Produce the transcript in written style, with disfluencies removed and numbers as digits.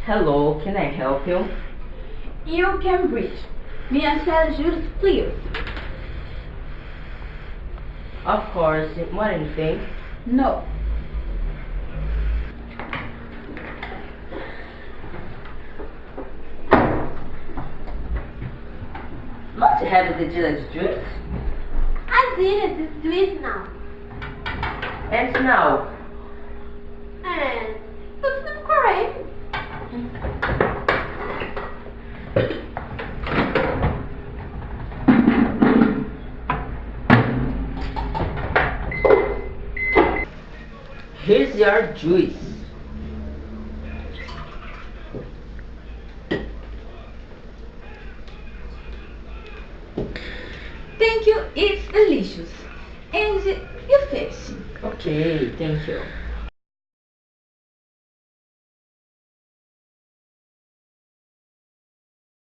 Hello, can I help you? You can breathe. Me acessar juros, please. Of course, more anything? No. Not have the dealer's juice? I did it. Do it now. And now? And put some correct. Here's your juice. Thank you, it's delicious. And your face. Okay, thank you.